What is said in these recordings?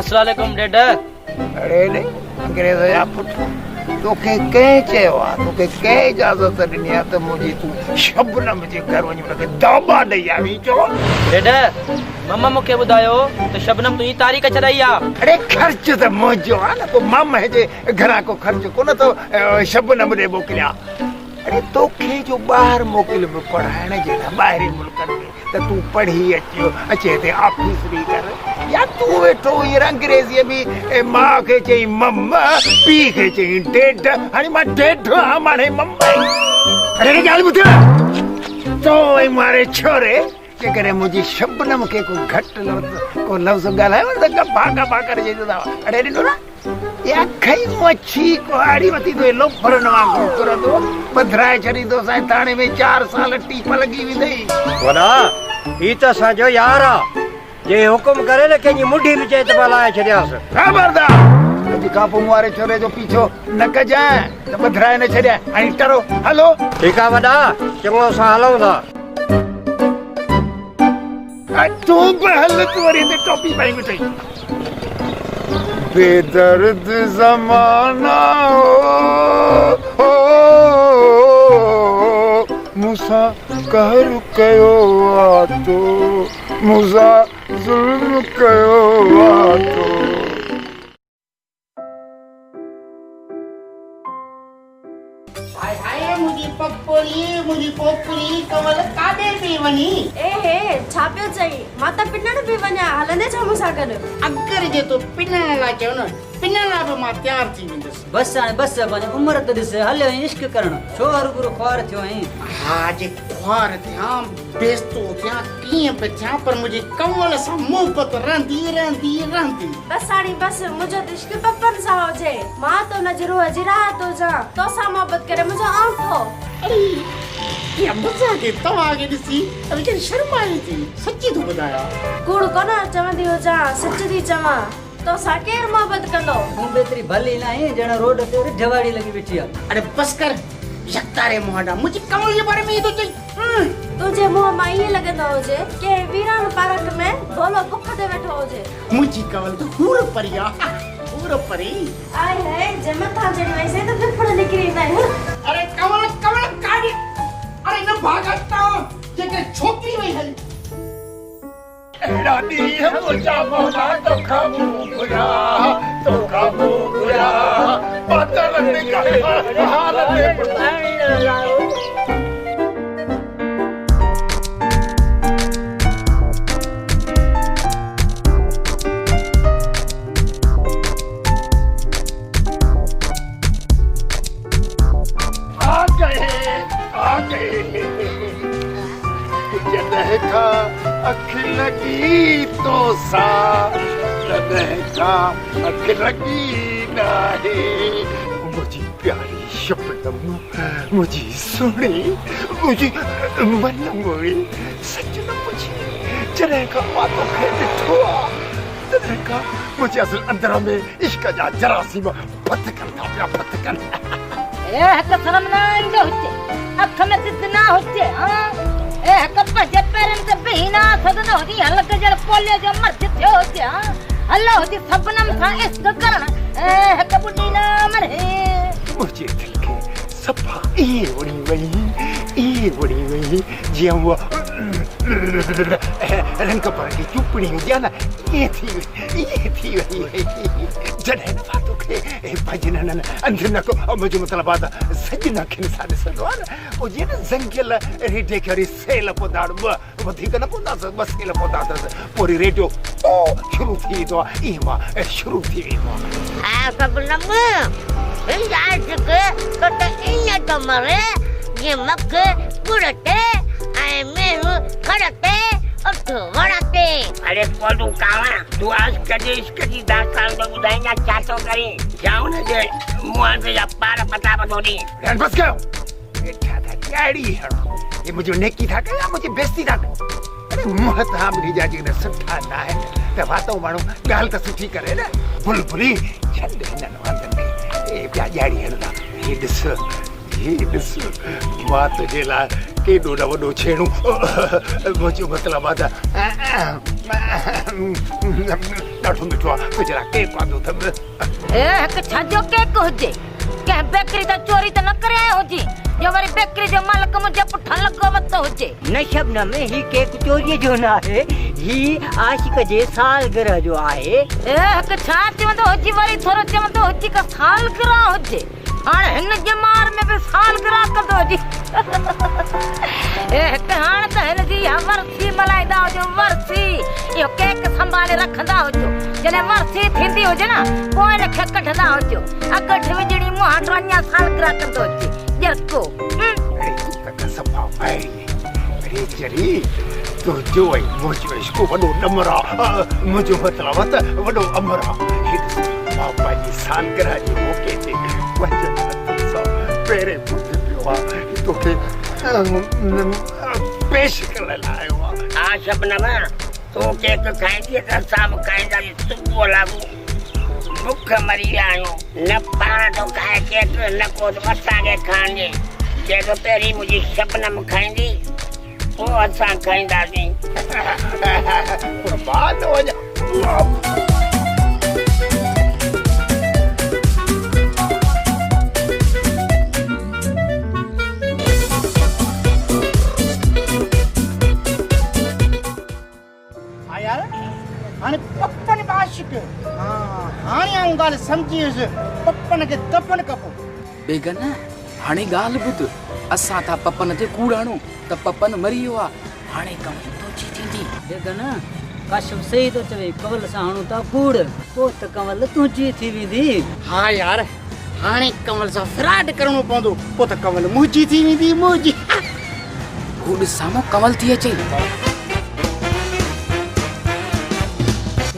अस्सलाम वालेकुम डेडा। अरे नहीं अंग्रेज जा पुट तोखे कंहिं चयो आहे तोखे कंहिं इजाज़त ॾिनी आहे त मुंहिंजी तूं शबनम जे घर वञी हुनखे दाबा ॾेई आवी चओ। डेडा मम्मा मूंखे ॿुधायो त शबनम तुंहिंजी तारीख़ छॾाई आहे। अरे ख़र्च त मुंहिंजो आहे न पोइ मां जे घरां को ख़र्च कोन थो शबनम ॾे मोकिलियां। अरे तोखे जो ॿाहिरि मोकिलियो पढ़ाइण जे लाइ ॿाहिरि मुल्कनि में त तूं पढ़ी अचे हिते ऑफिसरी कर या तूं वेठो हींअर अंग्रेज़ीअ में माउ खे चई मम्मा पीउ खे चई ॾेढ हाणे मां ॾेढ आहियां माणे मम्मा। अरे ॻाल्हि ॿुध तो मारे छोरे जेकॾहिं मुंहिंजी शबनम खे को घटि को लफ़्ज़ ॻाल्हायो त गपा गपा करे चईंदा। अरे ॾिठो न या खई मच्छी कुहाड़ी वती तो लोफरन वांगुरु तुरंदो बधराए छॾींदो साईं थाणे में 4 साल टीप लॻी वेंदई। वॾा ही त असांजो यार आहे जे हुकुम करे न कंहिंजी मुंडी बि चए त भलाए छॾियासीं। ख़बरदार अॼु खां पोइ मूं वारे छोरे जो पीछो न कजांइ त बधराए न छॾियां। हाणे टरो हलो। ठीकु आहे वॾा चङो असां हलूं था। तूं बि हल तूं वरी हिते टोपी पाई वेठई। बेदर्द ज़माना हो मूंसां कहर कयो आहे तो मूंसां ज़ुल्म कयो आहे तो। हाय हाय मुंहिंजी पपोरी कमल काॾे पई वञी? ए हे छा पियो चई? मां त पिनण पई वञा हलंदे छा मूंसां गॾु? अगरि जे तो पिनण लाइ चयो न पिनण लाइ बि मां तयारु थी वेंदुसि। बस हाणे बस पंहिंजी उमिरि त ॾिस हलियो इश्क करणु छो हरूभरू ख्वार थियो आहीं। हा जे ख्वार थियां बेस्तो थियां कीअं बि थियां पर मुंहिंजी कमल सां मोहबत रहंदी रहंदी रहंदी। बस हाणे बस मुंहिंजो त इश्क पपन सां हुजे मां त हुन जी रूह जी राहत हुजां तोसां मोहबत करे मुंहिंजो आंखो। अरे या मज़ाक तव्हांखे ॾिसी वीचारी शर्माए थी सची थो ॿुधायां। कूड़ कोन चवंदी हुजां सच थी चवां तोसां केरु मोहबत कंदो? तूं बेतरी भली न आहीं ॼण रोड ते ढवाड़ी लॻी वेठी आहे। अरे बस कर यक्तारे मुहाड़ा मुंहिंजी कमल जे बारे में ई थो चई। तुंहिंजे मुंहं मां ईअं लॻंदो हुजे के वीरान पार्क में भोलो बुख ते वेठो हुजे। मुंहिंजी कमल त हूर परी आहे हूर परी। आए हाय जे मथां चढ़ी वई से त फिफड़ निकिरी ईंदा आहिनि। अरे कमल कमल काॾे? अरे न भागता जेके छोकिरी वई हली। अहिड़ा ॾींहं मुंहिंजा मौला तोखां मूं घुरिया बादल निकिरे हाल ते आ गए जॾहिं खां अखि लॻी तो सां तॾहिं खां अखि लॻी नाहे मुंहिंजी प्यारी शबनम मुंहिंजी सुहिणी मुंहिंजी मन मोही सच न पुछी जॾहिं खां मां तोखे ॾिठो आहे तॾहिं खां मुंहिंजे असुल अंदर में इश्क जा जरासीम फतकनि था पिया फतकनि। हक शर्म न ईंदो हुजे अख में सिद्ध न हुजे ए हक पंहिंजे पेरनि ते बीह न सघंदो हुजे हलक जहिड़ो पोलियो जो मर्द थियो हुजे हलो हुजे सबनम सां इश्क करण ए हक ॿुधी न मरे मुंहिंजे दिलि खे सफ़ा ईअं वणी वई जीअं उहा रंग पर जी चुपड़ी हुजे न ईअं थी वई जॾहिं मां तोखे भॼननि अंध न को मुंहिंजो मतिलबु आहे त सॼ न खिन सां ॾिसंदो आहे न उहो जीअं न ज़ंगियल रेडियो खे वरी सेल पौधा वधीक न पवंदासीं 2 सेल पौधा अथसि पोइ वरी रेडियो ओ शुरू थी वेंदो आहे ईअं मां शुरू थी वेंदो आहे। सबनम त ईअं थो मरे जीअं मख गुड़ ते ऐं मेहू खड़ ते उठ वण ते। अरे कोडू कावा तू आज कॾहिं इश्क जी दास्तान तो ॿुधाईंदा छा थो करे या हुनजे मुंहं ते जा पार पता थो ॾे। बस कयो वेठा था ॾियारी हणो ये मुंहिंजो नेकी था कयो या मुंहिंजी बेइज़ती था कयो। अरे मुंहं तां मुंहिंजी जा जेकॾहिं सुठा न आहिनि त वातो माण्हू ॻाल्हि त सुठी करे न बुलबुली छॾ हिननि वांगुरु ए पिया ॾियारी हणंदा हे ॾिस मां तुंहिंजे लाइ केॾो न वॾो छेड़ूं मुंहिंजो मतिलबु आहे त ॾाढो मिठो आहे गुजरा केक वांदो अथव ए हिकु छाजो केक हुजे कंहिं बेकरी त चोरी त न करे आयो हुजे जो वरी बेकरी जो मालिक मुंहिंजे पुठियां लॻो वतो हुजे। न शबनम ही केक चोरीअ जो न आहे ही आशिक जे सालगिरह जो आहे। ए हिकु छा चवंदो हुजे वरी थोरो चवंदो हुजे का सालगिरह हुजे हाणे हिन जे मार में बि सालगिरह कंदो हुजे ए हिकु हाणे त हिन जी वरसी मल्हाईंदा हुजो वरसी इहो केक संभाले रखंदा हुजो जॾहिं वरसी थींदी हुजे न पोइ हिनखे कढंदा हुजो अगठ विझणी मूं हाणे अञा सालगिरह कंदो हुजे ॼरको अरे सफ़ा अरे चरी तो जो आई मुझो इसको वडो डमरा मुझो मतलब त वडो अमरा पापा जी सालगिरह जे मौके ते वचन तो पेरे बुध पियो तो के पेश कर लायो आ शबनम तो केक खाईंदी त साम खाईंदा सुबुह लागू भूख मरी विया आहियूं न पाण तो खाए केक न को असांखे खाइणु जे तो पहिरीं मुंहिंजी शबनम खाईंदी पोइ असां खाईंदासीं बाद वञा हाणे पप्पन आशिक हाणे आऊं ॻाल्हि सम्झी वियुसि पप्पन खे दफ़न कबो बेगन हाणे ॻाल्हि ॿुध असां था पपन ते कूड़ हणूं त पपन मरी वियो आहे हाणे कमल तुंहिंजी थींदी बेगन काशिफ सही तो चवे कंवल सां हणूं था कूड़ पोइ त कंवल तुंहिंजी थी वेंदी। हा यार हाणे कंवल सां फ्रॉड करणो पवंदो पोइ त कंवल मुंहिंजी थी वेंदी मुंहिंजी हू ॾिस साम्हूं कंवल थी अचे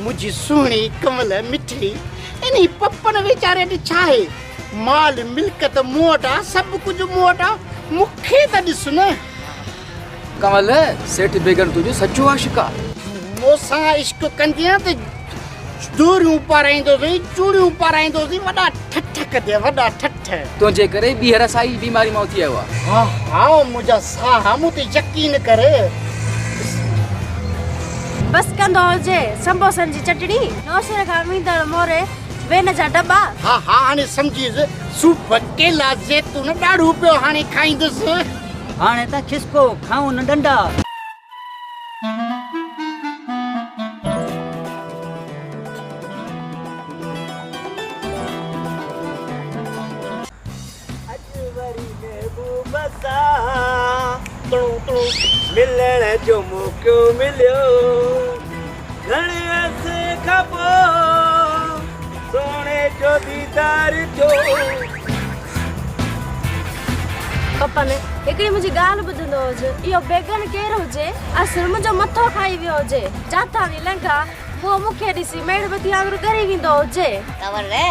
मुझी सुहिणी कमल मिठी इन पप्पन वीचारे ॾे छा आहे माल मिल्कत मूं वटि आहे सभु कुझु मूं वटि आहे मूंखे त ॾिस न कंवल सेठ बेगन तुंहिंजो सचो आशिक आहे मूंसां इश्क कंदीअ त दूरियूं पाराईंदोसीं चूड़ियूं पाराईंदोसीं वॾा ठठ कदे वॾा ठठ तुंहिंजे करे ॿीहर साई बीमारी मां थी आयो आहे। हा हा मुंहिंजा साह मूं ते यकीन कर बस कंदो हुजे संबोसन जी चटणी नौशर खां मींदड़ मोरे वेन जा डब्बा हा हा हाणे सम्झीसि सूप केला जैतून ॾाढो पियो हाणे खाईंदुसि हाणे त खिसको खाऊं न डंडा। मिलण जो मौको मिलियो घणे अरसे खां पोइ सोने जो दीदार थियो। पप्पा ने हिकिड़ी मुंहिंजी ॻाल्हि ॿुधंदो हुजे इहो बेगन केरु हुजे असुर मुंहिंजो मथो खाई वियो हुजे जाता बि लंघा पोइ मूंखे ॾिसी मेड़बती वांगुरु करे वेंदो हुजे। खबर रे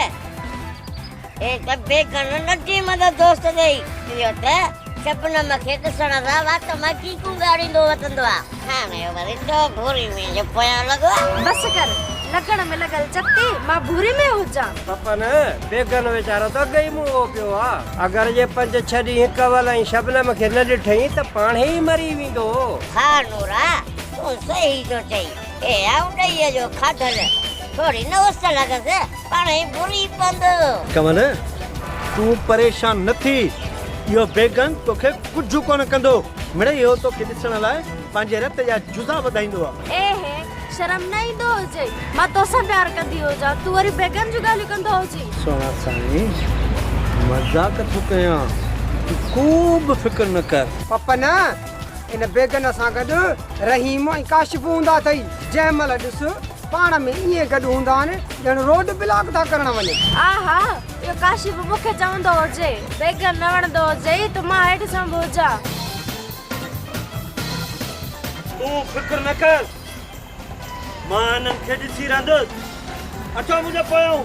ए त बेगन नटी मदद दोस्त ॾेई इहो त शबनम खे ॾिसण सां वात मां चीकूं ॻाड़ींदो वतंदो आहे हाणे वरी तो भूरी में जो पोयां लॻो बस कर लॻण में लॻल चक्ती मां भूरी में हुजां। पप्पा न बेगन वीचारो त गई मुंहो पियो आहे अगरि जे 5-6 ॾींहं कंवल ऐं शबनम खे न ॾिठई त पाण ई मरी वेंदो। हा नूरा तूं सही थो चई ए आउंडईअ जो खाधल थोरी न उस लॻसि पाण ई भूरी पवंदो। कंवल तूं परेशान न थी इहो बेगन तोखे कुझु कोन कंदो मिड़े इहो तोखे ॾिसण लाइ पंहिंजे रत जा जुज़ा वधाईंदो आहे। ए हे शर्म न ईंदो हुजे मां तोसां प्यार कंदी हुजां तूं वरी बेगन जूं ॻाल्हियूं कंदो हुजी। सोना साईं मज़ाक थो कयां खूब फिक्र न कर। पप्पा न इन बेगन सां गॾु रहीम ऐं काशिफ हूंदा अथई जंहिं महिल ॾिस पाण में ईअं गॾु हूंदा आहिनि ॼण रोड ब्लॉक था करण वञे। आहा इहो काशिफ मूंखे चवंदो हुजे बेगन न वणंदो हुजे त मां हेठि संभ हुजां। तूं फिक्र न कर मां हिननि खे ॾिसी रहंदुसि अचो मुंहिंजे पोयां।